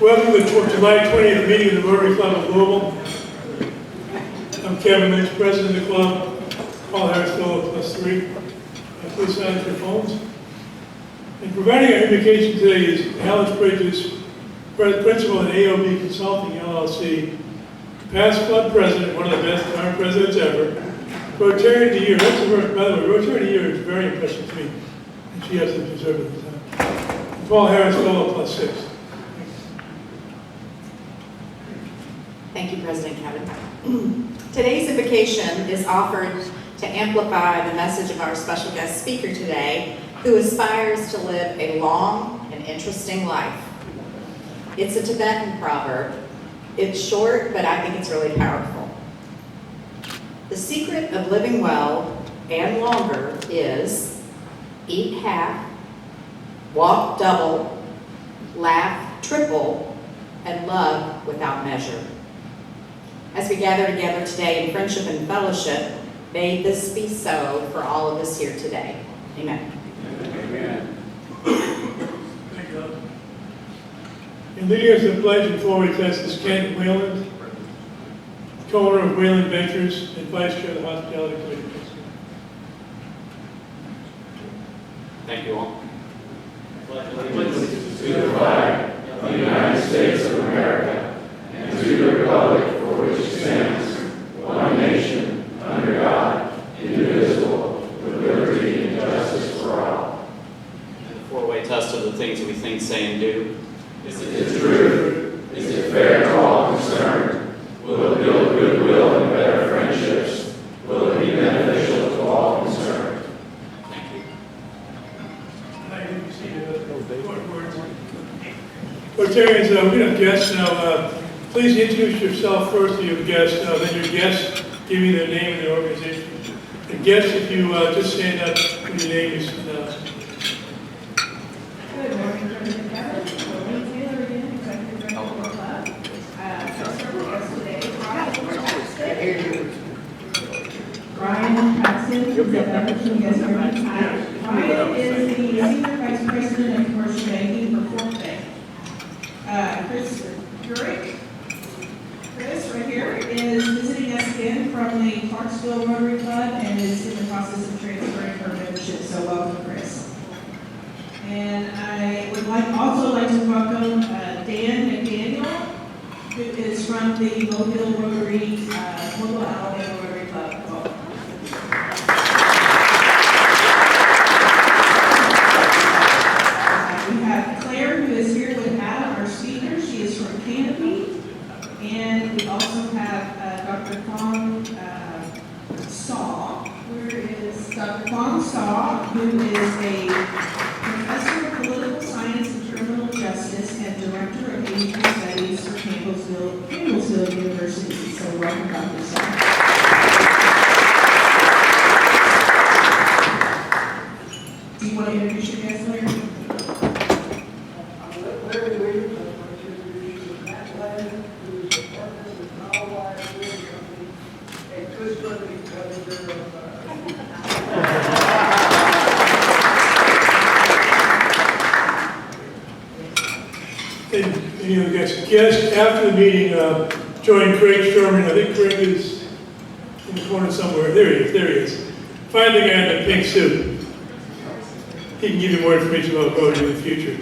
Welcome to the July 20th meeting of the Rotary Club of Louisville. I'm Kevin Lynch, president of the club. Paul Harris, fellow +3. Please silence your phones. And providing our invocation today is Alice Bridges, principal at AOB Consulting LLC, past club president, one of the best current presidents ever. Rotary of the Year. That's the word, by the way. Rotary of the Year is very impressive to me, and she has to deserve it at the time. And Paul Harris, fellow +6. Thank you, President Kevin. Today's invocation is offered to amplify the message of our special guest speaker today, who aspires to live a long and interesting life. It's a Tibetan proverb. It's short, but I think it's really powerful. The secret of living well and longer is eat half, walk double, laugh triple, and love without measure. As we gather together today in friendship and fellowship, may this be so for all of us here today. Amen. Amen. Thank you. And leading us in the pledge and forward test is Ken Wayland, co-owner of Wayland Ventures and vice chair of the Hospitality Committee. Thank you all. Pledge allegiance to the flag of the United States of America and to the republic for which it stands, one nation, under God, indivisible, with liberty and justice for all. And the four-way test of the things we think, say, and do. Is it true? Is it fair to all concerned? Will it build goodwill and better friendships? Will it be beneficial to all concerned? Thank you. Rotarians, we have guests now. Please introduce yourself first to your guest, then your guests give you their name and their organization. The guests, if you just stand up when your name is announced. Good morning, President Kevin. Lee Taylor again, Executive Director of the Club. Several guests today. Brian Paxton is the Can you guys hear me? Brian is the Senior Vice President of Commercial Banking for Fort Bank. Chris Gurick. Chris, right here, is visiting us again from the Clarksville Rotary Club and is in the process of transferring her membership, so welcome, Chris. And I would also like to welcome Dan McDaniel, who is from the Mobile Rotary, Mobile Alabama Rotary Club. Welcome. We have Claire, who is here with Adam, our speaker. She is from Canopy. And we also have Dr. Kwong Saw. Where is Dr. Kwong Saw, who is a professor of political science and criminal justice and director of Asian studies for Campbellsville University. So welcome, Dr. Saw. Do you want to introduce your guest, Larry? Any other guests after the meeting, join Craig Sherman. I think Craig is in the corner somewhere. There he is. Find the guy in the pink suit. He can give you more information about Rotary in the future.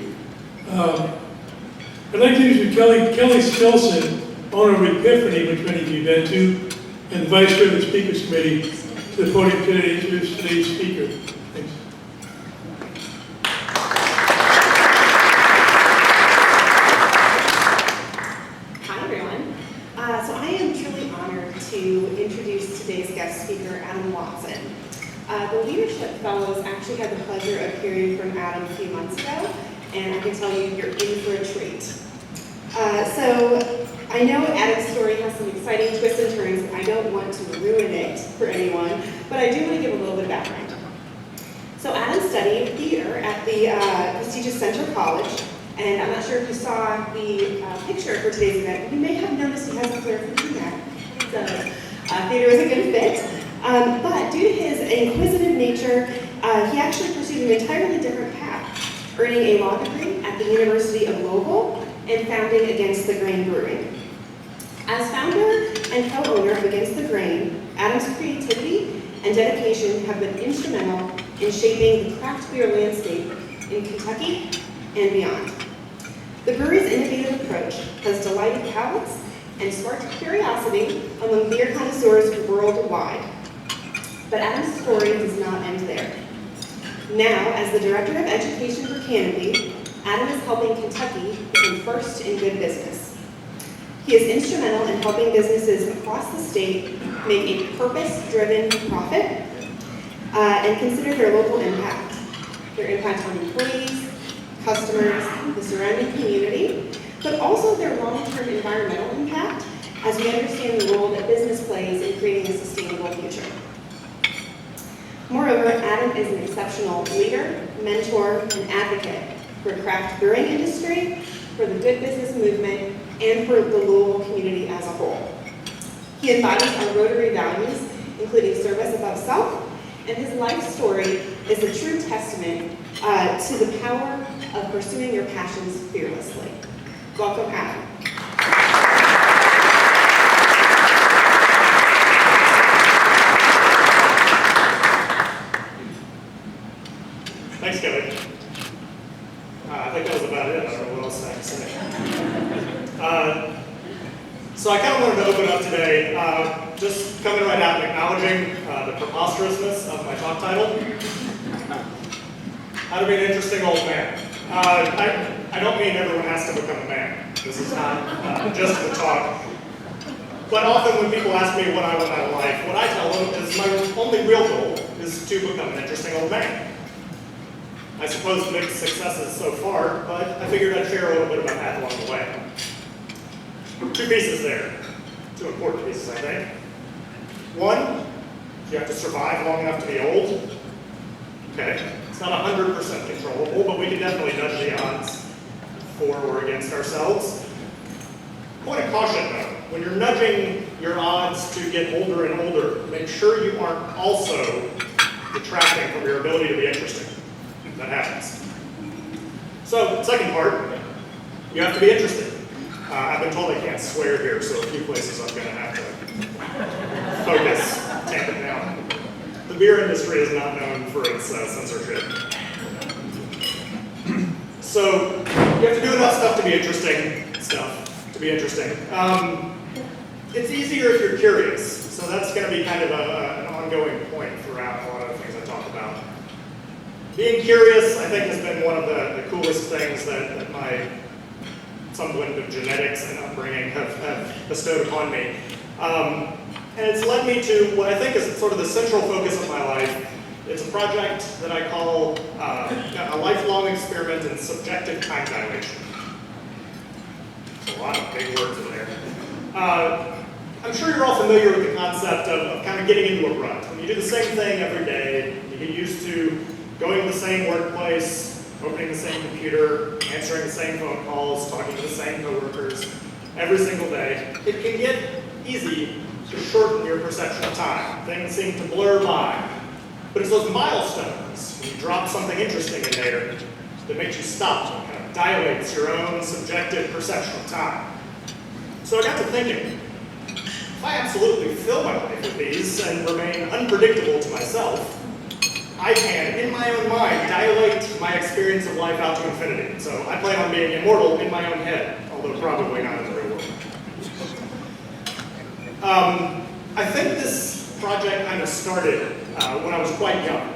I'd like to introduce Kelly Stilson, owner of Epiphany, which many of you have been to, and vice chair of the Speakers Committee, to the podium today to introduce today's speaker. Thanks. Hi, everyone. So I am truly honored to introduce today's guest speaker, Adam Watson. The Leadership Fellows actually had the pleasure of hearing from Adam a few months ago, and I can tell you, you're in for a treat. So I know Adam's story has some exciting twists and turns, and I don't want to ruin it for anyone, but I do want to give a little bit of background. So Adam studied theater at the prestigious Central College, and I'm not sure if you saw the picture for today's event. You may have noticed he has a flair for humor. So theater was a good fit. But due to his inquisitive nature, he actually pursued an entirely different path, earning a law degree at the University of Louisville and founding Against the Grain Brewery. As founder and co-owner of Against the Grain, Adam's creativity and dedication have been instrumental in shaping the craft beer landscape in Kentucky and beyond. The brewery's innovative approach has delighted palates and sparked curiosity among beer connoisseurs worldwide. But Adam's story does not end there. Now, as the Director of Education for Canopy, Adam is helping Kentucky become first in good business. He is instrumental in helping businesses across the state make a purpose-driven profit and consider their local impact on employees, customers, the surrounding community, but also their long-term environmental impact as we understand the role that business plays in creating a sustainable future. Moreover, Adam is an exceptional leader, mentor, and advocate for the craft brewing industry, for the good business movement, and for the Louisville community as a whole. He embodies our Rotary values, including service above self, and his life story is a true testament to the power of pursuing your passions fearlessly. Welcome, Adam. Thanks, Kelly. I think that was about it. I don't know what else I have to say. So I kind of wanted to open up today, just coming right out and acknowledging the preposterousness of my talk title. How to be an interesting old man. I don't mean everyone has to become a man. This is not just the talk. But often when people ask me what I want out of life, what I tell them is my only real goal is to become an interesting old man. I suppose mixed successes so far, but I figured I'd share a little bit about that along the way. Two pieces there. Two important pieces, I think. One, you have to survive long enough to be old. Okay, it's not 100% controllable, but we can definitely nudge the odds for or against ourselves. Point of caution though, when you're nudging your odds to get older and older, make sure you aren't also detracting from your ability to be interesting. That happens. So, second part, you have to be interested. I've been told I can't swear here, so a few places I'm going to have to focus, tamp it down. The beer industry is not known for its censorship. So, you have to do enough stuff to be interesting. It's easier if you're curious, so that's going to be kind of an ongoing point throughout a lot of the things I talk about. Being curious, I think, has been one of the coolest things that my some blend of genetics and upbringing have bestowed upon me. And it's led me to what I think is sort of the central focus of my life. It's a project that I call a lifelong experiment in subjective time dilation. There's a lot of big words in there. I'm sure you're all familiar with the concept of kind of getting into a rut. When you do the same thing every day, you get used to going to the same workplace, opening the same computer, answering the same phone calls, talking to the same coworkers every single day. It can get easy to shorten your perception of time. Things seem to blur by. But it's those milestones, when you drop something interesting in there, that makes you stop and kind of dilates your own subjective perception of time. So I got to thinking, if I absolutely fill my life with these and remain unpredictable to myself, I can, in my own mind, dilate my experience of life out to infinity. So I plan on being immortal in my own head, although probably not in the real world. I think this project kind of started when I was quite young.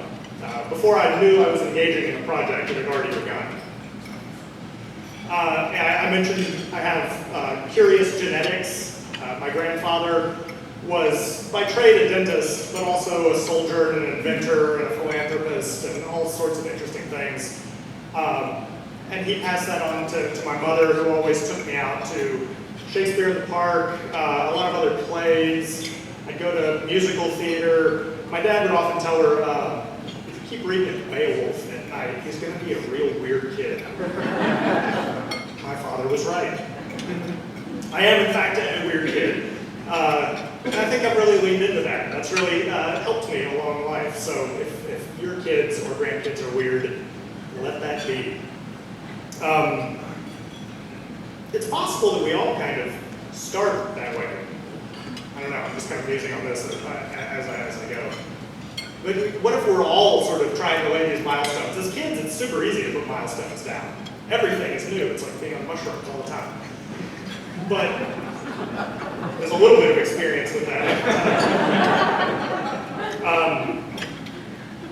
Before I knew I was engaging in a project, it had already begun. I mentioned I have curious genetics. My grandfather was by trade a dentist, but also a soldier and an inventor and a philanthropist and all sorts of interesting things. And he passed that on to my mother, who always took me out to Shakespeare in the Park, a lot of other plays. I'd go to musical theater. My dad would often tell her, if you keep reading Beowulf at night, he's going to be a real weird kid. My father was right. I am, in fact, a weird kid. And I think I've really leaned into that. That's really helped me along life. So if your kids or grandkids are weird, let that be. possible that we all kind of start that way. I don't know, I'm just kind of musing on this as I go. But what if we're all sort of trying to lay these milestones? As kids, it's super easy to put milestones down. Everything is new. It's like being on mushrooms all the time. But there's a little bit of experience with that.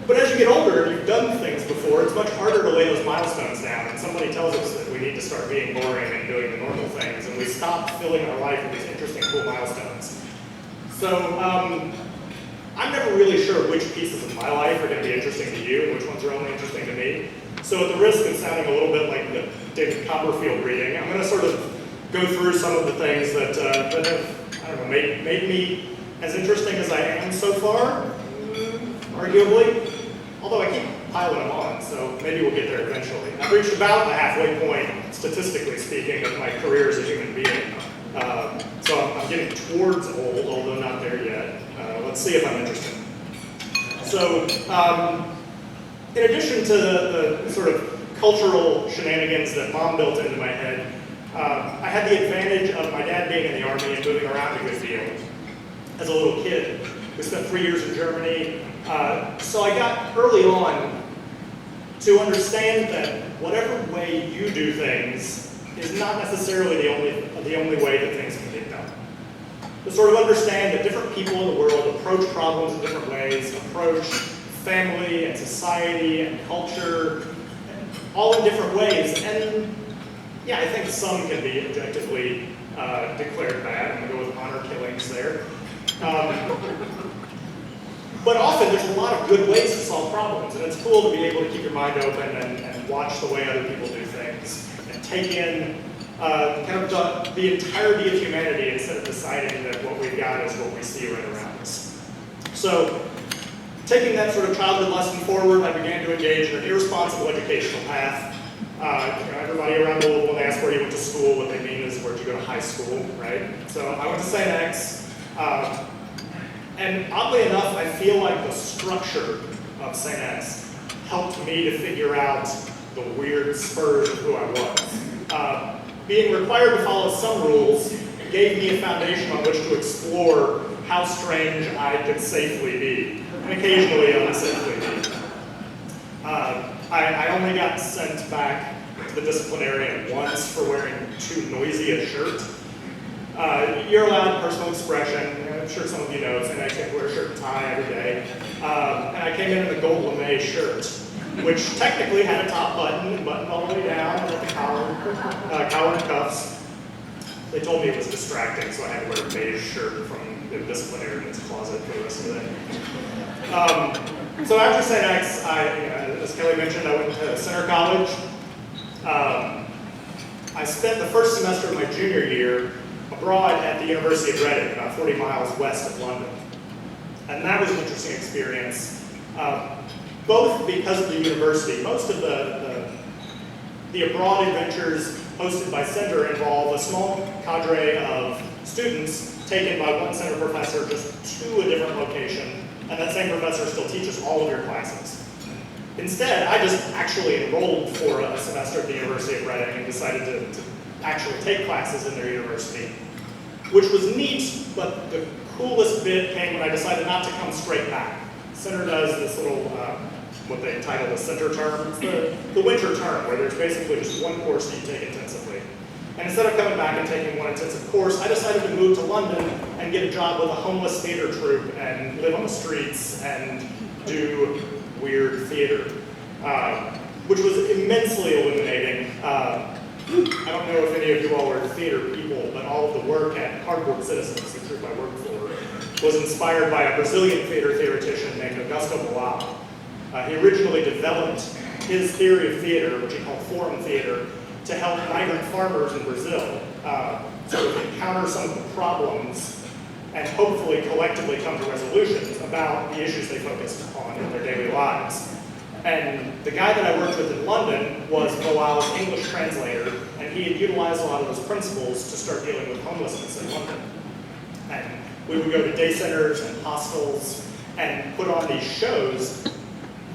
But as you get older and you've done things before, it's much harder to lay those milestones down. And somebody tells us that we need to start being boring and doing the normal things, and we stop filling our life with these interesting, cool milestones. So I'm never really sure which pieces of my life are going to be interesting to you and which ones are only interesting to me. So at the risk of sounding a little bit like the David Copperfield reading, I'm going to sort of go through some of the things that have, I don't know, made me as interesting as I am so far, arguably. Although I keep piling them on, so maybe we'll get there eventually. I've reached about the halfway point, statistically speaking, of my career as a human being. So I'm getting towards old, although not there yet. Let's see if I'm interested. So, in addition to the sort of cultural shenanigans that Mom built into my head, I had the advantage of my dad being in the Army and moving around a good deal as a little kid. We spent 3 years in Germany, so I got early on to understand that whatever way you do things is not necessarily the only way that things can get done. To sort of understand that different people in the world approach problems in different ways, approach family and society and culture, all in different ways. And yeah, I think some can be objectively declared bad. I'm going to go with honor killings there. But often there's a lot of good ways to solve problems, and it's cool to be able to keep your mind open and watch the way other people do things, and take in kind of the entirety of humanity instead of deciding that what we've got is what we see right around us. So, taking that sort of childhood lesson forward, I began to engage in an irresponsible educational path. Everybody around Louisville, when they ask where you went to school, what they mean is where'd you go to high school, right? So I went to St. X. And oddly enough, I feel like the structure of St. X helped me to figure out the weird spurs of who I was. Being required to follow some rules gave me a foundation on which to explore how strange I could safely be, and occasionally unsafely be. I only got sent back to the disciplinarian once for wearing too noisy a shirt. You're allowed personal expression. I'm sure some of you know, and I can't wear a shirt and tie every day. And I came in a gold lame shirt, which technically had a top button and buttoned all the way down with the collar and cuffs. They told me it was distracting, so I had to wear a beige shirt from the disciplinarian's closet for the rest of the day. So after St. X, as Kelly mentioned, I went to Center College. I spent the first semester of my junior year abroad at the University of Reading, about 40 miles west of London. And that was an interesting experience, both because of the university. Most of the abroad adventures hosted by Center involve a small cadre of students taken by one Center professor just to a different location, and that same professor still teaches all of your classes. Instead, I just actually enrolled for a semester at the University of Reading and decided to actually take classes in their university, which was neat, but the coolest bit came when I decided not to come straight back. Center does this little, what they title the center term. It's the winter term, where there's basically just one course that you take intensively. And instead of coming back and taking one intensive course, I decided to move to London and get a job with a homeless theater troupe and live on the streets and do weird theater, which was immensely illuminating. I don't know if any of you all are theater people, but all of the work at Cardboard Citizens, the group I work for, was inspired by a Brazilian theoretician named Augusto Boal. He originally developed his theory of theater, which he called forum theater, to help migrant farmers in Brazil sort of encounter some of the problems and hopefully collectively come to resolutions about the issues they focused on in their daily lives. And the guy that I worked with in London was Boal's English translator, and he had utilized a lot of those principles to start dealing with homelessness in London. And we would go to day centers and hostels and put on these shows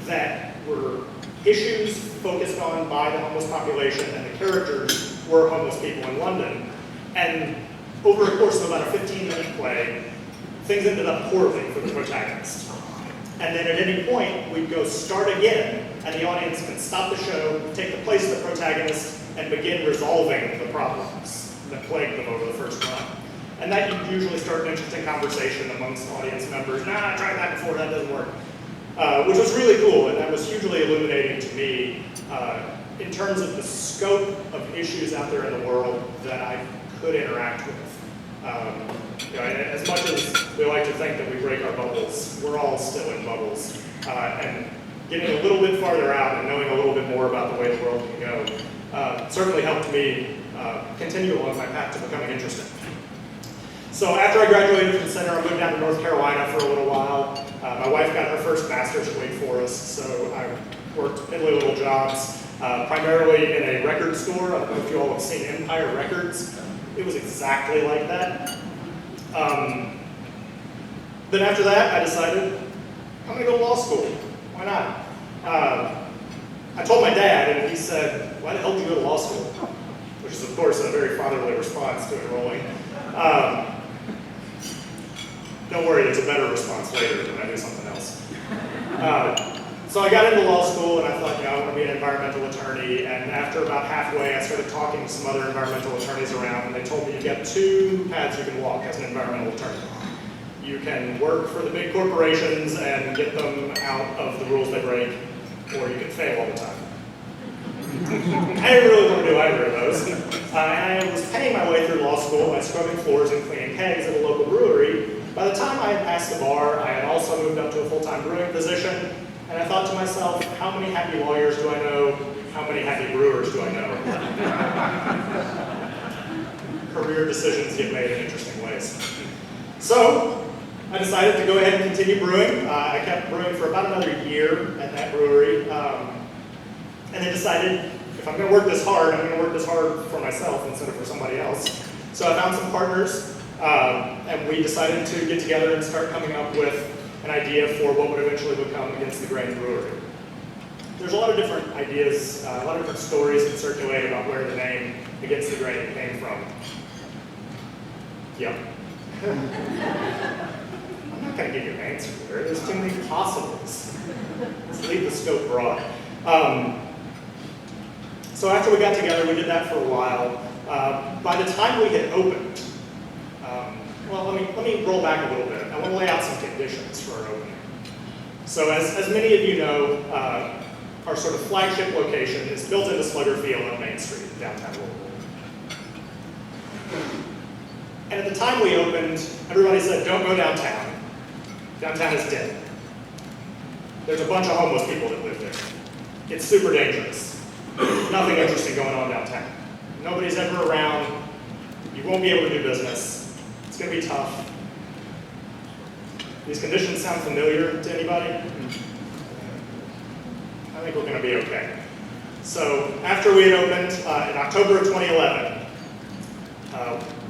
that were issues focused on by the homeless population, and the characters were homeless people in London. And over a course of about a 15-minute play, things ended up poorly for the protagonist. And then at any point, we'd go start again, and the audience can stop the show, take the place of the protagonist, and begin resolving the problems that plagued them over the first run. And that would usually start an interesting conversation amongst audience members. Nah, I tried that before, that doesn't work. Which was really cool, and that was hugely illuminating to me in terms of the scope of issues out there in the world that I could interact with. As much as we like to think that we break our bubbles, we're all still in bubbles. And getting a little bit farther out and knowing a little bit more about the way the world can go certainly helped me continue along my path to becoming interested. So after I graduated from Center, I moved down to North Carolina for a little while. My wife got her first master's at Wake Forest, so I worked piddly little jobs, primarily in a record store. I don't know if you all have seen Empire Records. It was exactly like that. Then after that, I decided, I'm gonna go to law school. Why not? I told my dad, and he said, why the hell did you go to law school? Which is, of course, a very fatherly response to enrolling. Don't worry, there's a better response later when I do something else. So I got into law school, and I thought, I want to be an environmental attorney. And after about halfway, I started talking to some other environmental attorneys around, and they told me you've got two paths you can walk as an environmental attorney. You can work for the big corporations and get them out of the rules they break, or you can fail all the time. I didn't really want to do either of those. And I was paying my way through law school by scrubbing floors and cleaning kegs at a local brewery. By the time I had passed the bar, I had also moved up to a full-time brewing position, and I thought to myself, how many happy lawyers do I know? How many happy brewers do I know? Career decisions get made in interesting ways. So I decided to go ahead and continue brewing. I kept brewing for about another year at that brewery, and then decided, if I'm going to work this hard, I'm going to work this hard for myself instead of for somebody else. So I found some partners, and we decided to get together and start coming up with an idea for what would eventually become Against the Grain Brewery. There's a lot of different ideas, a lot of different stories that circulate about where the name Against the Grain came from. Yep. I'm not going to give you an answer here. There's too many possibles. Let's leave the scope broad. So after we got together, we did that for a while. By the time we had opened, well, let me roll back a little bit. I want to lay out some conditions for our opening. So as many of you know, our sort of flagship location is built into Slugger Field on Main Street in downtown Louisville. And at the time we opened, everybody said, don't go downtown. Downtown is dead. There's a bunch of homeless people that live there. It's super dangerous. Nothing interesting going on downtown. Nobody's ever around. You won't be able to do business. It's going to be tough. These conditions sound familiar to anybody? I think we're going to be okay. So after we had opened in October of 2011,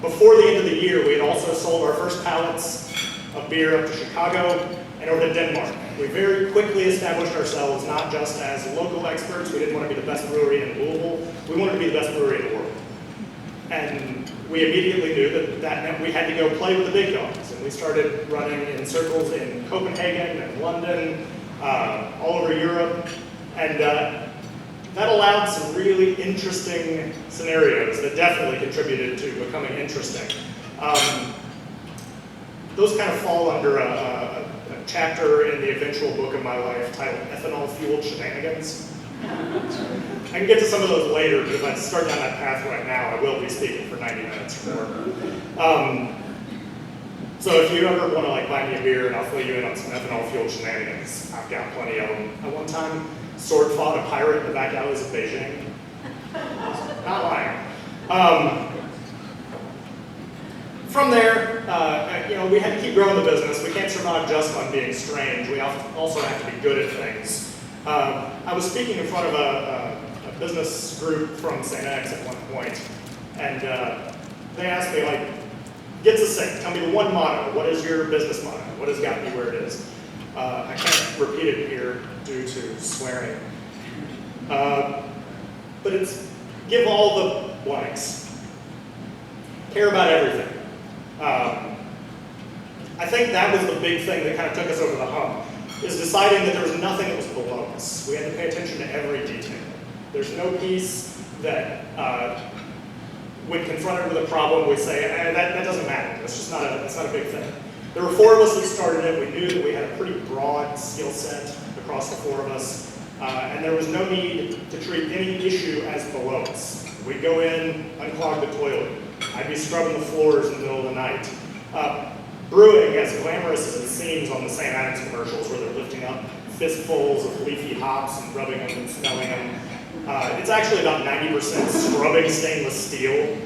before the end of the year, we had also sold our first pallets of beer up to Chicago and over to Denmark. We very quickly established ourselves not just as local experts. We didn't want to be the best brewery in Louisville. We wanted to be the best brewery in the world. And we immediately knew that meant we had to go play with the big dogs. And we started running in circles in Copenhagen and London, all over Europe. And that allowed some really interesting scenarios that definitely contributed to becoming interesting. Those kind of fall under a chapter in the eventual book of my life titled Ethanol-Fueled Shenanigans. I can get to some of those later, but if I start down that path right now, I will be speaking for 90 minutes or more. So if you ever want to buy me a beer and I'll fill you in on some ethanol-fueled shenanigans, I've got plenty of them. At one time, sword fought a pirate in the back alleys of Beijing. Not lying. From there, we had to keep growing the business. We can't survive just on being strange. We also have to be good at things. I was speaking in front of a business group from St. X at one point, and they asked me, get succinct, tell me the one motto. What is your business motto? What has got you where it is? I can't repeat it here due to swearing. But it's give all the blanks. Care about everything. I think that was the big thing that kind of took us over the hump, is deciding that there was nothing that was below us. We had to pay attention to every detail. There's no piece that, when confronted with a problem, we say, that doesn't matter. That's not a big thing. There were 4 of us that started it. We knew that we had a pretty broad skill set across the 4 of us, and there was no need to treat any issue as below us. We'd go in, unclog the toilet. I'd be scrubbing the floors in the middle of the night. Brewing, as glamorous as it seems on the St. Adams commercials where they're lifting up fistfuls of leafy hops and rubbing them and smelling them, it's actually about 90% scrubbing stainless steel.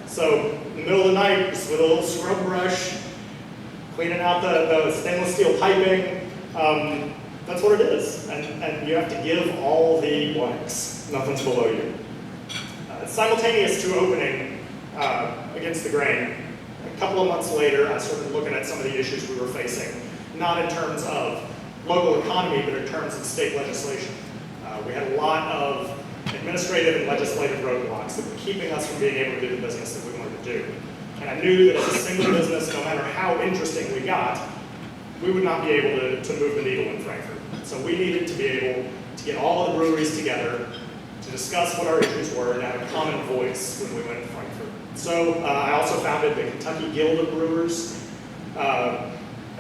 So in the middle of the night, just with a little scrub brush, cleaning out the stainless steel piping, that's what it is. And you have to give all the blanks. Nothing's below you. Simultaneous to opening Against the Grain, a couple of months later, I started looking at some of the issues we were facing, not in terms of local economy, but in terms of state legislation. We had a lot of administrative and legislative roadblocks that were keeping us from being able to do the business that we wanted to do. And I knew that as a single business, no matter how interesting we got, we would not be able to move the needle in Frankfurt. So we needed to be able to get all of the breweries together to discuss what our issues were and have a common voice when we went to Frankfurt. So I also founded the Kentucky Guild of Brewers. I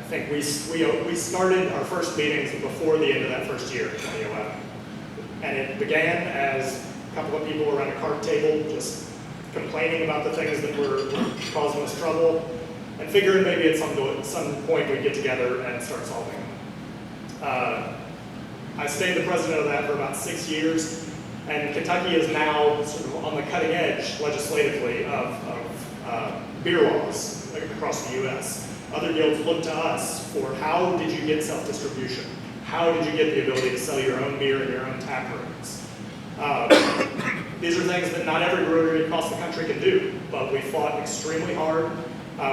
think we started our first meetings before the end of that first year, 2011. And it began as a couple of people around a card table just complaining about the things that were causing us trouble and figuring maybe at some point we'd get together and start solving them. I stayed the president of that for about 6 years, and Kentucky is now sort of on the cutting edge legislatively of beer laws across the U.S. Other guilds look to us for how did you get self-distribution? How did you get the ability to sell your own beer in your own tap rooms? These are things that not every brewery across the country can do, but we fought extremely hard.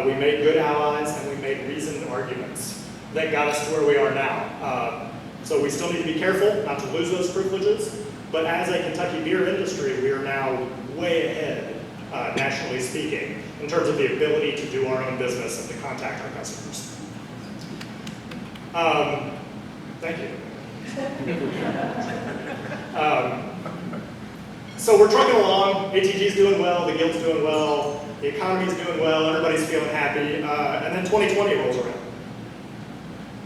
We made good allies, and we made reasoned arguments that got us to where we are now. So we still need to be careful not to lose those privileges, but as a Kentucky beer industry, we are now way ahead, nationally speaking, in terms of the ability to do our own business and to contact our customers. Thank you. So we're trucking along. ATG's doing well, the Guild's doing well, the economy's doing well, everybody's feeling happy, and then 2020 rolls around.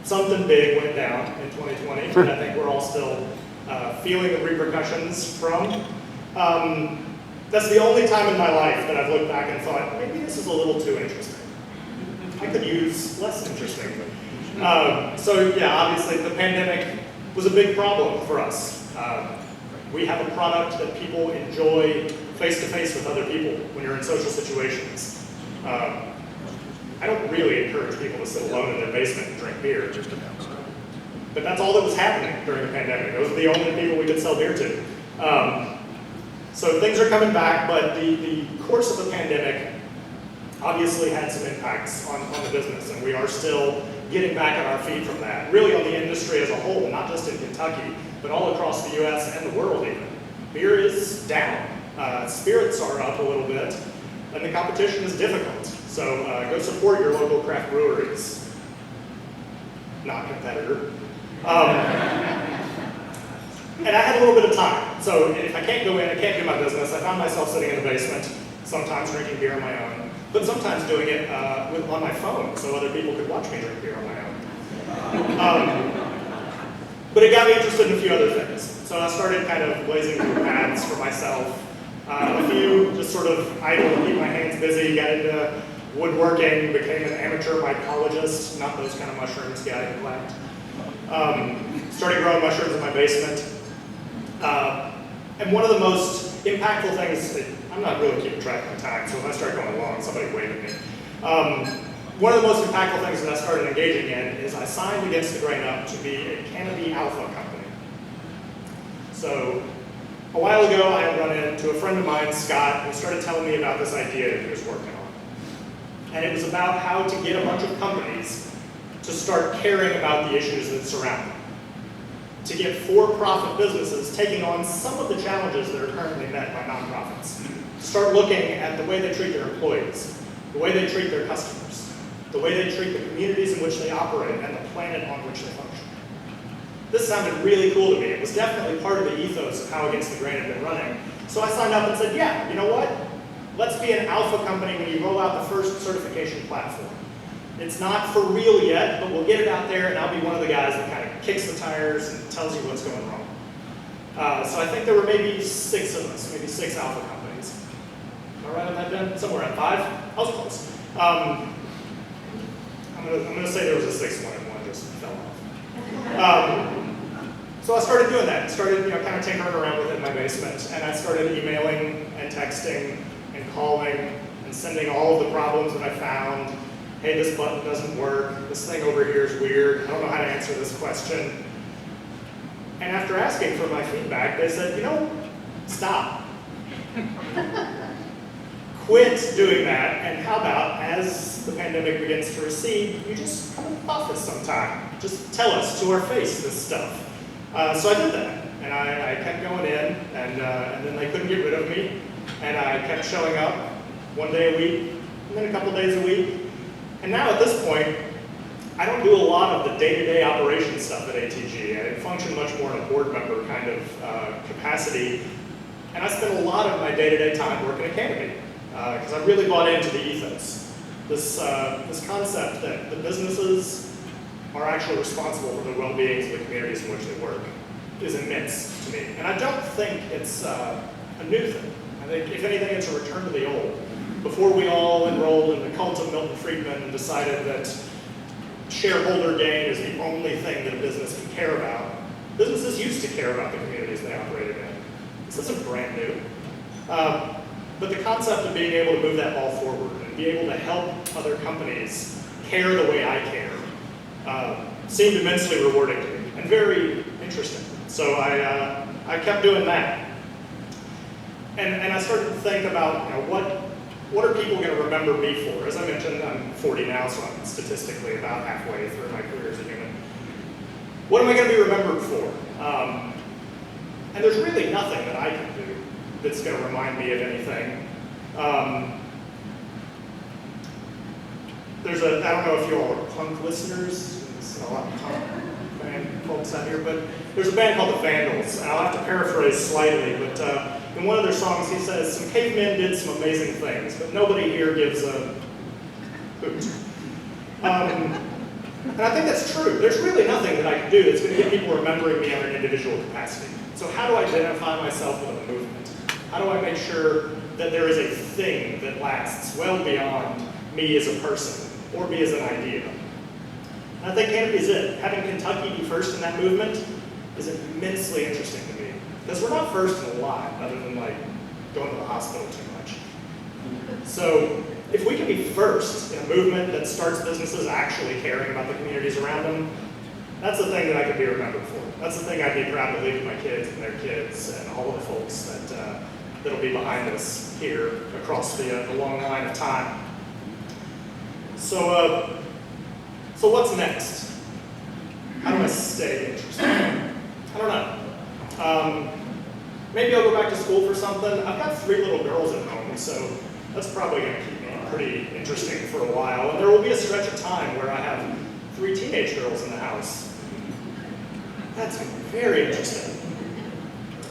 Something big went down in 2020 that I think we're all still feeling the repercussions from. That's the only time in my life that I've looked back and thought, maybe this is a little too interesting. I could use less interesting. So yeah, obviously the pandemic was a big problem for us. We have a product that people enjoy face-to-face with other people when you're in social situations. I don't really encourage people to sit alone in their basement and drink beer. But that's all that was happening during the pandemic. Those were the only people we could sell beer to. So things are coming back, but the course of the pandemic obviously had some impacts on the business, and we are still getting back on our feet from that. Really on the industry as a whole, not just in Kentucky, but all across the US and the world even. Beer is down. Spirits are up a little bit, and the competition is difficult. So go support your local craft breweries. Not competitor. And I had a little bit of time. So if I can't go in, I can't do my business. I found myself sitting in the basement, sometimes drinking beer on my own, but sometimes doing it on my phone so other people could watch me drink beer on my own. But it got me interested in a few other things. So I started kind of blazing new paths for myself. A few just sort of idle to keep my hands busy, got into woodworking, became an amateur mycologist, not those kind of mushrooms, guy in black. Started growing mushrooms in my basement. And one of the most impactful things, I'm not really keeping track of my time, so if I start going long, somebody wave at me. One of the most impactful things that I started engaging in is I signed Against the Grain up to be a Canopy Alpha company. So a while ago, I had run into a friend of mine, Scott, who started telling me about this idea that he was working on. And it was about how to get a bunch of companies to start caring about the issues that surround them. to get for-profit businesses taking on some of the challenges that are currently met by nonprofits. Start looking at the way they treat their employees, the way they treat their customers, the way they treat the communities in which they operate, and the planet on which they function. This sounded really cool to me. It was definitely part of the ethos of how Against the Grain had been running. So I signed up and said, yeah, you know what? Let's be an alpha company when you roll out the first certification platform. It's not for real yet, but we'll get it out there, and I'll be one of the guys that kind of kicks the tires and tells you what's going wrong. So I think there were maybe 6 of us, maybe 6 alpha companies. Am I right on that, Ben? Somewhere at 5? I was close. I'm gonna say there was a 6th one, and one just fell off. So I started doing that. Started, kind of tinkering around with it in my basement, and I started emailing and texting and calling and sending all of the problems that I found. Hey, this button doesn't work. This thing over here is weird. I don't know how to answer this question. And after asking for my feedback, they said, stop. Quit doing that, and how about, as the pandemic begins to recede, you just come to the office sometime. Just tell us to our face this stuff. So I did that, and I kept going in, and then they couldn't get rid of me, and I kept showing up one day a week, and then a couple days a week. And now at this point, I don't do a lot of the day-to-day operation stuff at ATG. I function much more in a board member kind of capacity, and I spend a lot of my day-to-day time working at Canopy, because I really bought into the ethos. This concept that the businesses are actually responsible for the well-being of the communities in which they work is immense to me. And I don't think it's a new thing. I think, if anything, it's a return to the old. Before we all enrolled in the cult of Milton Friedman and decided that shareholder gain is the only thing that a business can care about, businesses used to care about the communities they operated in. This isn't brand new. But the concept of being able to move that ball forward and be able to help other companies care the way I care seemed immensely rewarding to me and very interesting. So I kept doing that. And I started to think about, what are people going to remember me for? As I mentioned, I'm 40 now, so I'm statistically about halfway through my career as a human. What am I going to be remembered for? And there's really nothing that I can do that's going to remind me of anything. I don't know if you all are punk listeners. There's a lot of punk band folks out here, but there's a band called the Vandals. And I'll have to paraphrase slightly, but in one of their songs he says, some cavemen did some amazing things, but nobody here gives a hoot. And I think that's true. There's really nothing that I can do that's going to get people remembering me on an individual capacity. So how do I identify myself with a movement? How do I make sure that there is a thing that lasts well beyond me as a person or me as an idea? And I think Canopy is it. Having Kentucky be first in that movement is immensely interesting to me. Because we're not first in a lot, other than going to the hospital too much. So if we can be first in a movement that starts businesses actually caring about the communities around them, that's the thing that I could be remembered for. That's the thing I'd be proud to leave to my kids and their kids and all of the folks that'll be behind us here across the long line of time. So what's next? How do I stay interested? I don't know. Maybe I'll go back to school for something. I've got 3 little girls at home, so that's probably going to keep me pretty interesting for a while. And there will be a stretch of time where I have 3 teenage girls in the house. That's very interesting.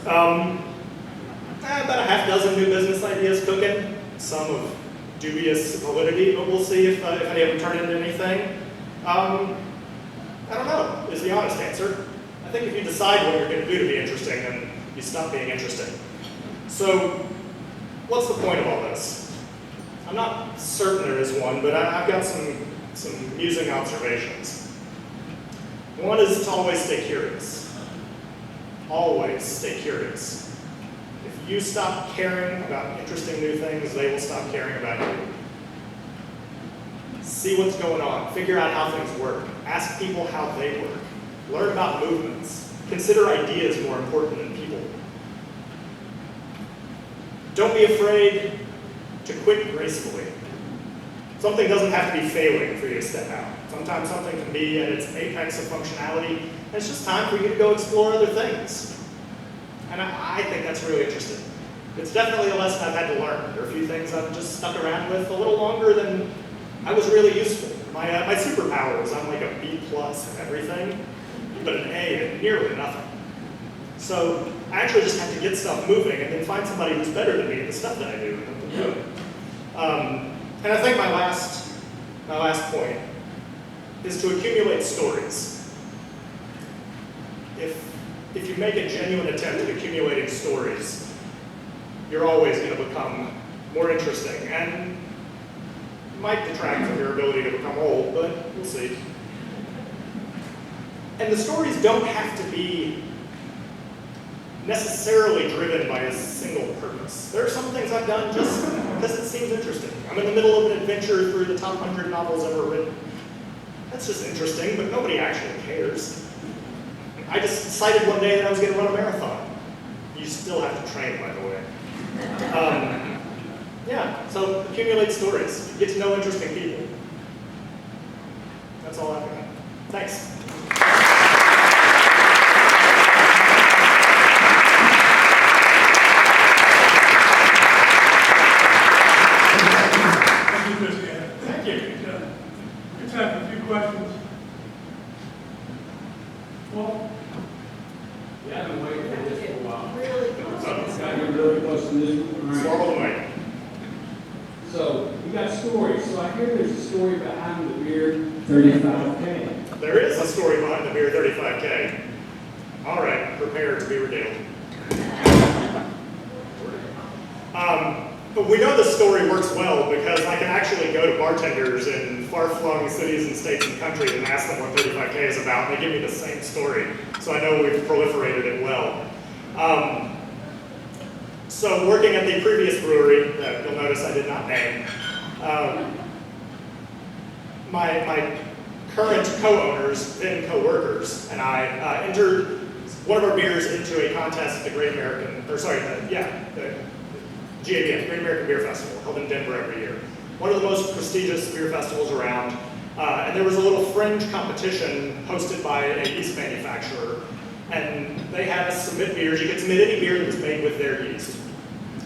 About a half dozen new business ideas cooking, some of dubious validity, but we'll see if any of them turn into anything. I don't know, is the honest answer. I think if you decide what you're going to do to be interesting, then you stop being interesting. So, what's the point of all this? I'm not certain there is one, but I've got some musing observations. One is to always stay curious. Always stay curious. If you stop caring about interesting new things, they will stop caring about you. See what's going on. Figure out how things work. Ask people how they work. Learn about movements. Consider ideas more important than people. Don't be afraid to quit gracefully. Something doesn't have to be failing for you to step out. Sometimes something can be at its apex of functionality, and it's just time for you to go explore other things. And I think that's really interesting. It's definitely a lesson I've had to learn. There are a few things I've just stuck around with a little longer than I was really useful. My superpower is I'm like a B+ in everything, but an A in nearly nothing. So I actually just have to get stuff moving and then find somebody who's better than me at the stuff that I do and let them do it. And I think my last point is to accumulate stories. If you make a genuine attempt at accumulating stories, you're always going to become more interesting and might detract from your ability to become old, but we'll see. And the stories don't have to be necessarily driven by a single purpose. There are some things I've done just because it seems interesting. I'm in the middle of an adventure through the top 100 novels ever written. That's just interesting, but nobody actually cares. I just decided one day that I was going to run a marathon. You still have to train, by the way. Yeah, so accumulate stories. Get to know interesting people. That's all I've got. Thanks. Thank you. Good time for a few questions. Well, Yeah, I've been waiting for this for a while. So, Got you really close to this one. All right. swallow the mic. So, you got stories. So I hear there's a story behind the beer 35K. There is a story behind the beer 35K. All right, prepare to be regaled. But we know the story works well because I can actually go to bartenders in far-flung cities and states and countries and ask them what 35K is about, and they give me the same story. So I know we've proliferated it well. So working at the previous brewery, that you'll notice I did not name, my current co-owners, then co-workers, and I entered one of our beers into a contest at the Great American, or sorry, the GABF, Great American Beer Festival, held in Denver every year. One of the most prestigious beer festivals around, and there was a little fringe competition hosted by a yeast manufacturer, and they had us submit beers. You could submit any beer that was made with their yeast.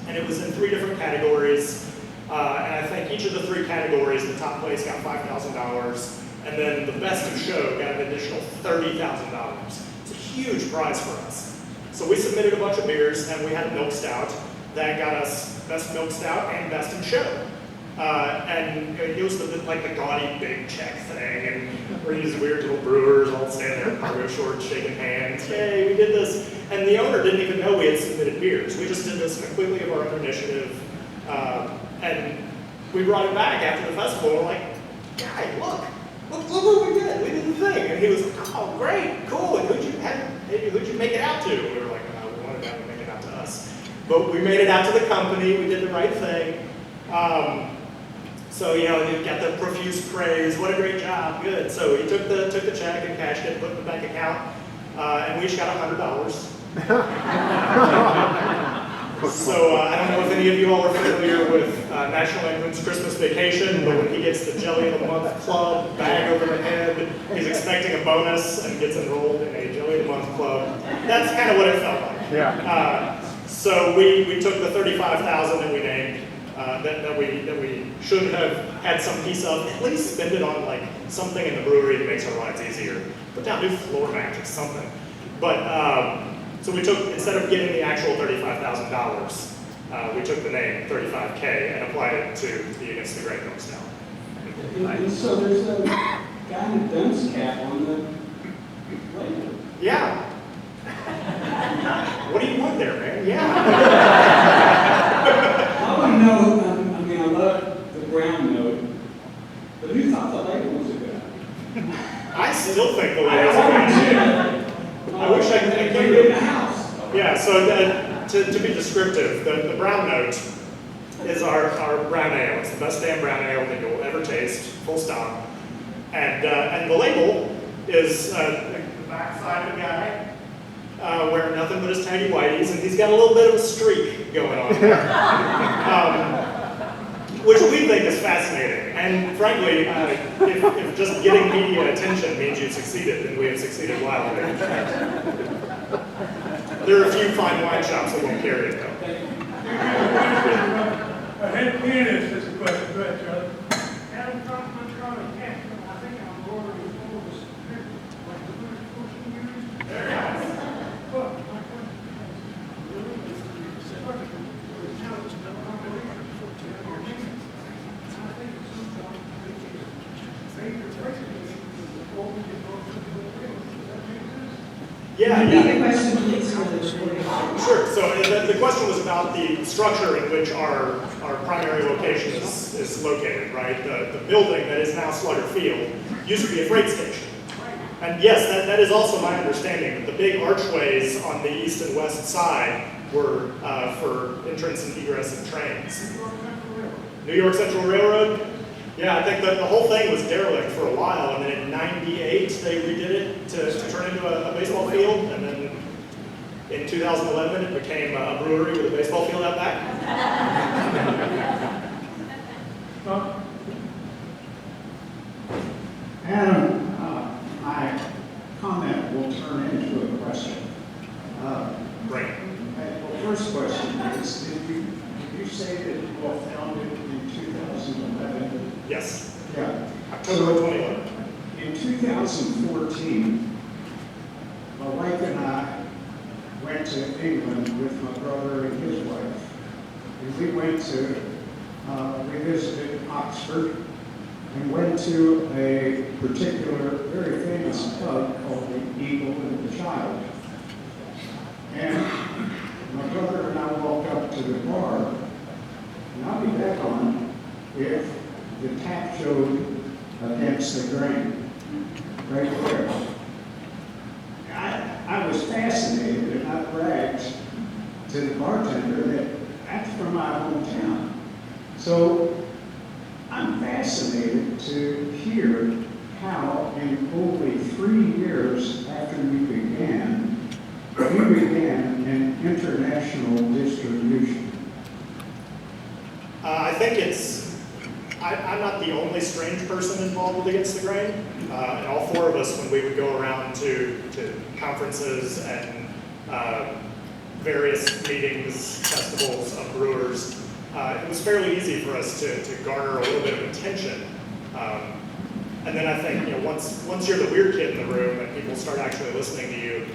And it was in 3 different categories, and I think each of the 3 categories, the top place got $5,000, and then the best of show got an additional $30,000. It's a huge prize for us. So we submitted a bunch of beers, and we had a milk stout that got us best milk stout and best in show. And it was the gaudy big check thing, and we're these weird little brewers all standing there in cargo shorts, shaking hands. Yay, we did this. And the owner didn't even know we had submitted beers. We just did this completely of our own initiative. And we brought it back after the festival. We're like, guy, look what we did. We did the thing. And he was like, oh, great, cool. And who'd you make it out to? And we were like, no, we wanted them to make it out to us. But we made it out to the company. We did the right thing. So, you got the profuse praise. What a great job. Good. So he took the check and cashed it, put it in the bank account, and we each got $100. So I don't know if any of you all are familiar with National Lampoon's Christmas Vacation, but when he gets the Jelly of the Month club, bag over the head, he's expecting a bonus and gets enrolled in a Jelly of the Month club. That's kind of what it felt like. Yeah. So we took the $35,000 that we named, that we should have had some piece of, at least spend it on like something in the brewery that makes our lives easier. Put down new floor mats or something. But so we took, instead of getting the actual $35,000, we took the name 35K and applied it to the Against the Grain Brewery style. And so there's a guy in a dunce cap on the label. Yeah. What do you want there, man? Yeah. I want to know, I love the brown note, but who thought the label was a good idea? I still think the way it's I wish I could put it in the house. Yeah, so to be descriptive, the brown note is our brown ale. It's the best damn brown ale that you'll ever taste, full stop. And the label is the backside of the guy wearing nothing but his tidy whities, and he's got a little bit of a streak going on. which we think is fascinating. And frankly, if just getting media attention means you've succeeded, then we have succeeded wildly. There are a few fine wine shops that won't carry it, though. Head pianist has a question. Go ahead, Charlie. Adam Charlie Castro, I think I'm Rotary oldest member, like 14 years. But my question is, really, the structure is now it's no combination of our names. And I think at some point, we can make the presentation before we can go to the real. Does that make sense? Yeah, Repeat the yeah. question, please, for the recording. Sure. So the question was about the structure in which our primary location is located, right? The building that is now Slugger Field used to be a freight station. And yes, that is also my understanding, that the big archways on the east and west side were for entrance and egress of trains. New York Central Railroad? Yeah, I think that the whole thing was derelict for a while, and then in '98 they redid it to turn into a baseball field, and then in 2011 it became a brewery with a baseball field out back. Adam, my comment will turn into a question. Right. Well, first question is, did you say that you all founded in 2011? Yes. Yeah. October 2011. In 2014, my wife and I went to England with my brother and his wife. And we went to, we visited Oxford and went to a particular, very famous pub called the Eagle and the Child. And my brother and I walked up to the bar, and I'll be back on if the tap showed Against the Grain, right there. I was fascinated, and I bragged to the bartender that that's from my hometown. So I'm fascinated to hear how in only 3 years after we began an international distribution. I think I'm not the only strange person involved with Against the Grain. And all four of us, when we would go around to conferences and various meetings, festivals of brewers, it was fairly easy for us to garner a little bit of attention. And then I think, once you're the weird kid in the room and people start actually listening to you,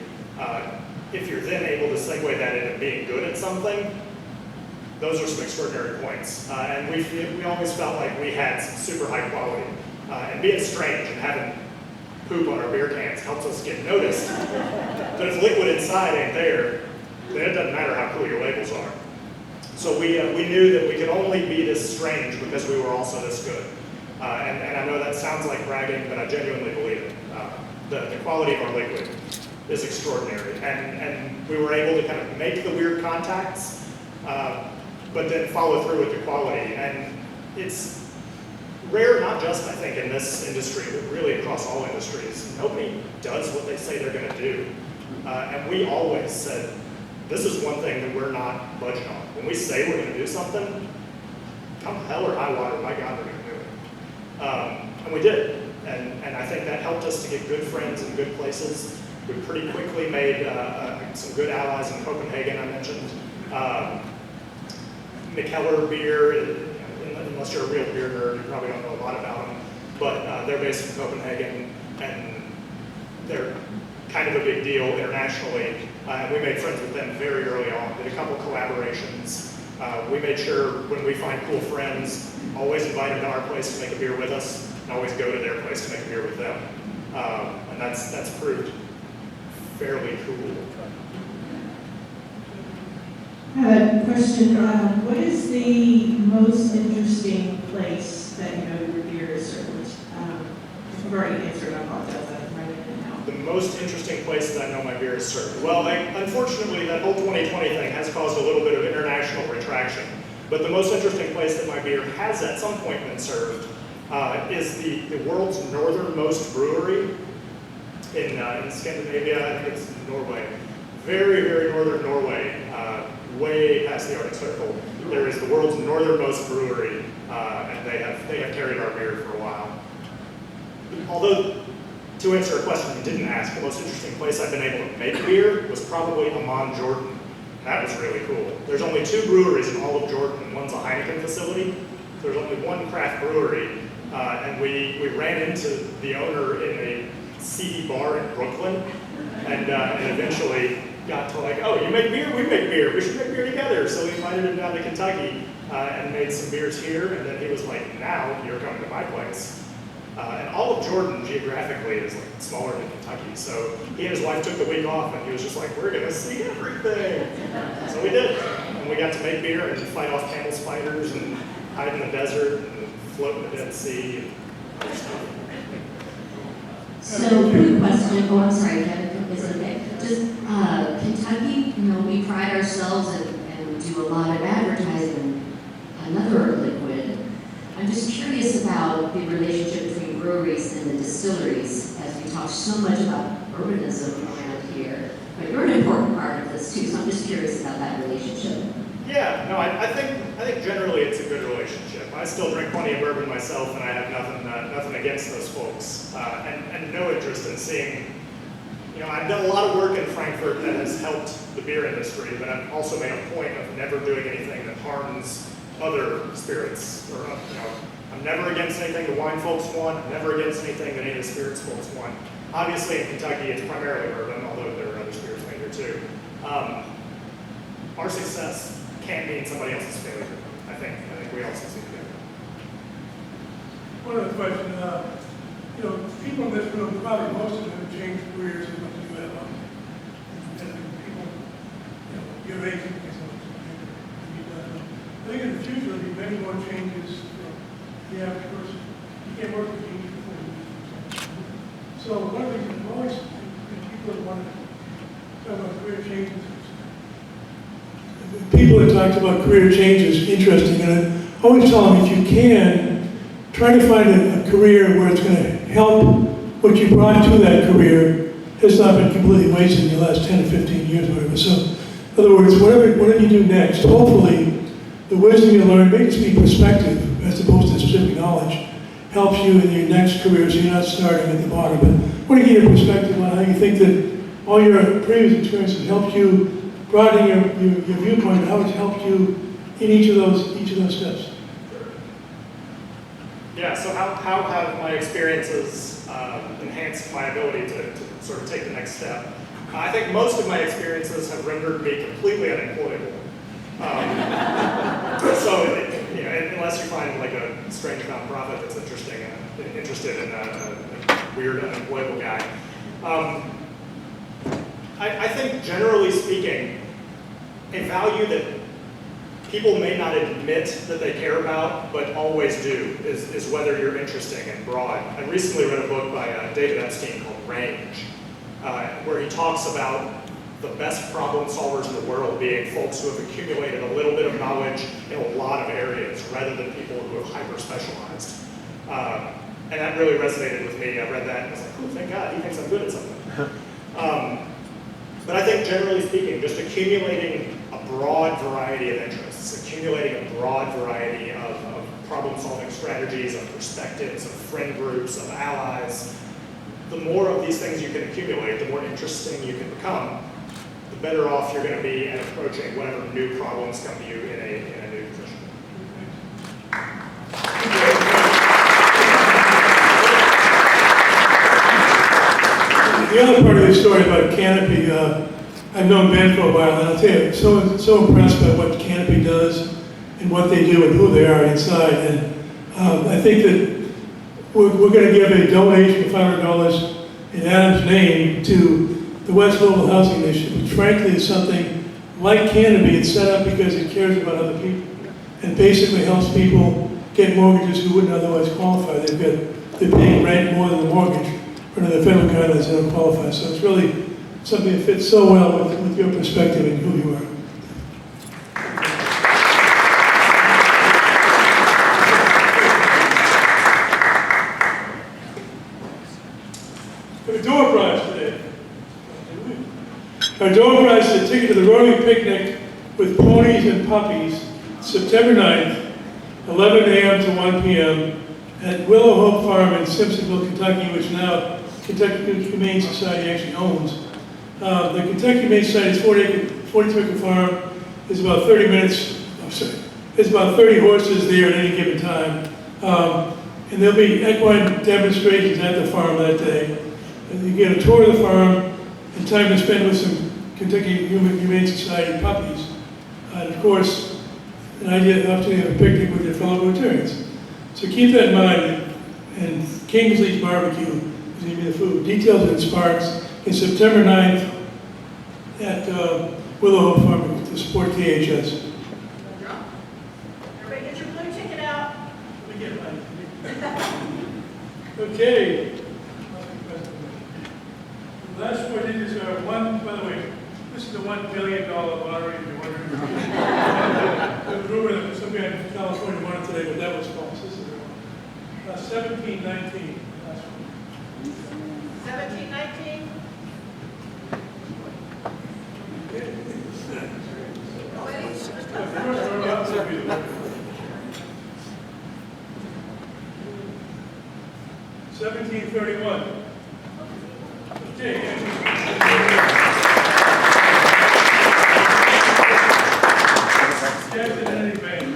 if you're then able to segue that into being good at something, those are some extraordinary points. And we always felt like we had some super high quality. And being strange and having poop on our beer cans helps us get noticed. But if liquid inside ain't there, then it doesn't matter how cool your labels are. So we knew that we could only be this strange because we were also this good. And I know that sounds like bragging, but I genuinely believe it. The quality of our liquid is extraordinary. And we were able to kind of make the weird contacts, but then follow through with the quality. And it's rare, not just, I think, in this industry, but really across all industries. Nobody does what they say they're going to do. And we always said, this is one thing that we're not budging on. When we say we're going to do something, come hell or high water, my God, we're going to do it. And we did. And I think that helped us to get good friends in good places. We pretty quickly made some good allies in Copenhagen, I mentioned. Mikkeller beer, unless you're a real beer nerd, you probably don't know a lot about them. But they're based in Copenhagen, and they're kind of a big deal internationally. We made friends with them very early on, did a couple collaborations. We made sure when we find cool friends, always invite them to our place to make a beer with us, and always go to their place to make a beer with them. And that's proved fairly cool. I have a question. What is the most interesting place that you know your beer is served? I've already answered, I apologize. I'm writing it now. The most interesting place that I know my beer is served. Well, unfortunately, that whole 2020 thing has caused a little bit of international retraction. But the most interesting place that my beer has at some point been served is the world's northernmost brewery in Scandinavia. I think it's Norway. Very, very northern Norway. way past the Arctic Circle. There is the world's northernmost brewery, and they have carried our beer for a while. Although, to answer a question you didn't ask, the most interesting place I've been able to make beer was probably Amman, Jordan. That was really cool. There's only 2 breweries in all of Jordan. One's a Heineken facility. There's only 1 craft brewery, and we ran into the owner in a seedy bar in Brooklyn, and eventually got to like, oh, you make beer? We make beer. We should make beer together. So we invited him down to Kentucky and made some beers here, and then he was like, now you're coming to my place. And all of Jordan geographically is like smaller than Kentucky, so he and his wife took the week off, and he was just like, we're gonna see everything. So we did, and we got to make beer and fight off camel spiders and hide in the desert and float in the Dead Sea and other stuff. So, quick question. Oh, I'm sorry, Kevin. Is it okay? Just Kentucky, we pride ourselves and do a lot of advertising. Another liquid. I'm just curious about the relationship between breweries and the distilleries, as we talk so much about urbanism around here. But you're an important part of this too, so I'm just curious about that relationship. Yeah, no, I think generally it's a good relationship. I still drink plenty of bourbon myself, and I have nothing against those folks, and no interest in seeing. I've done a lot of work in Frankfurt that has helped the beer industry, but I've also made a point of never doing anything that harms other spirits. Or I'm never against anything the wine folks want. I'm never against anything that any of the spirits folks want. Obviously, in Kentucky, it's primarily bourbon, although there are other spirits made here too. Our success can't mean somebody else's failure. I think we all succeed together. One other question, people in this room, probably most of them have changed careers and what to do at home. And people, your age and things like that. I think in the future there'll be many more changes for the average person. You can't work with you before you. So one of the things I've always, people that want to talk about career changes, people that talked about career changes, interesting, and I always tell them, if you can, try to find a career where it's going to help what you brought to that career has not been completely wasted in the last 10 or 15 years or whatever. So, in other words, whatever you do next, hopefully the wisdom you learn, may just be perspective as opposed to specific knowledge, helps you in your next career so you're not starting at the bottom. But I want to give you a perspective on how you think that all your previous experiences helped you broaden your viewpoint, and how it's helped you in each of those steps. Yeah, so how have my experiences enhanced my ability to sort of take the next step? I think most of my experiences have rendered me completely unemployable. So, unless you find like a strange nonprofit that's interested in a weird unemployable guy. I think generally speaking, a value that people may not admit that they care about, but always do, is whether you're interesting and broad. I recently read a book by David Epstein called Range, where he talks about the best problem solvers in the world being folks who have accumulated a little bit of knowledge in a lot of areas, rather than people who are hyper-specialized. And that really resonated with me. I read that and I was like, oh, thank God, he thinks I'm good at something. But I think generally speaking, just accumulating a broad variety of interests, accumulating a broad variety of problem-solving strategies, of perspectives, of friend groups, of allies, the more of these things you can accumulate, the more interesting you can become, the better off you're going to be at approaching whatever new problems come to you in a new position. The other part of the story about Canopy, I've known Ben for a while, and I'll tell you, I'm so impressed by what Canopy does and what they do and who they are inside. And I think that we're going to give a donation of $500 in Adam's name to the West Global Housing Initiative, which frankly is something like Canopy. It's set up because it cares about other people and basically helps people get mortgages who wouldn't otherwise qualify. They're paying rent more than the mortgage under the federal guidelines. They don't qualify. So it's really something that fits so well with your perspective and who you are. A door prize today. Our door prize is a ticket to the Rotary picnic with ponies and puppies, September 9th, 11 a.m. to 1 p.m. at Willow Hope Farm in Simpsonville, Kentucky, which now Kentucky Humane Society actually owns. The Kentucky Humane Society's 42-acre farm is about 30 minutes, there's about 30 horses there at any given time. And there'll be equine demonstrations at the farm that day. And you get a tour of the farm and time to spend with some Kentucky Humane Society puppies. And of course, an opportunity to have a picnic with your fellow Rotarians. So keep that in mind. And Kingsley's Barbecue is going to be the food. Details in Sparks in September 9th at Willow Hope Farm to support KHS. Everybody get your blue ticket out. Let me get mine. Okay. The last four digits are one, by the way, this is the $1 billion lottery, if you're wondering. The rumor that somebody in California won it today, but that was false. This is the one. 1719. Last one. 1719. $17.31. Okay. Captain Henry Bain.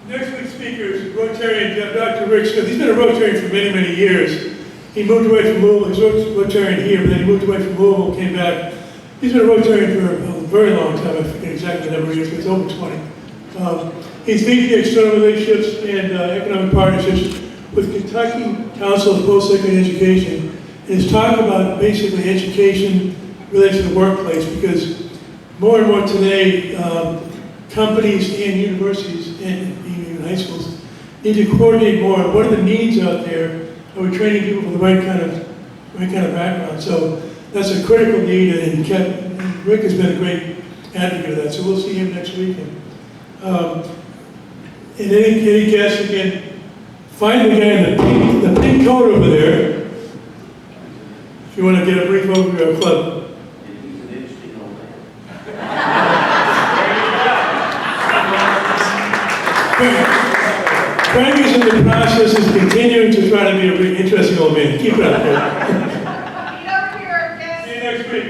Next week's speaker is Rotarian Dr. Rick Smith. He's been a Rotarian for many, many years. He moved away from Louisville. He was Rotarian here, but then he moved away from Louisville, came back. He's been a Rotarian for a very long time. I forget exactly the number of years, but it's over 20. He's VP External Relationships and Economic Partnerships with Kentucky Council of Post-Secondary Education. And his talk about basically education related to the workplace, because more and more today, companies and universities and even high schools need to coordinate more. What are the needs out there? Are we training people for the right kind of background? So that's a critical need, and Rick has been a great advocate of that. So we'll see him next week. And any guests, again, find the guy in the pink coat over there. If you want to get a brief overview of our club. He's an interesting old man. Frank is in the process of continuing to try to be a really interesting old man. Keep it up, man. Get over here, guys. See you next week.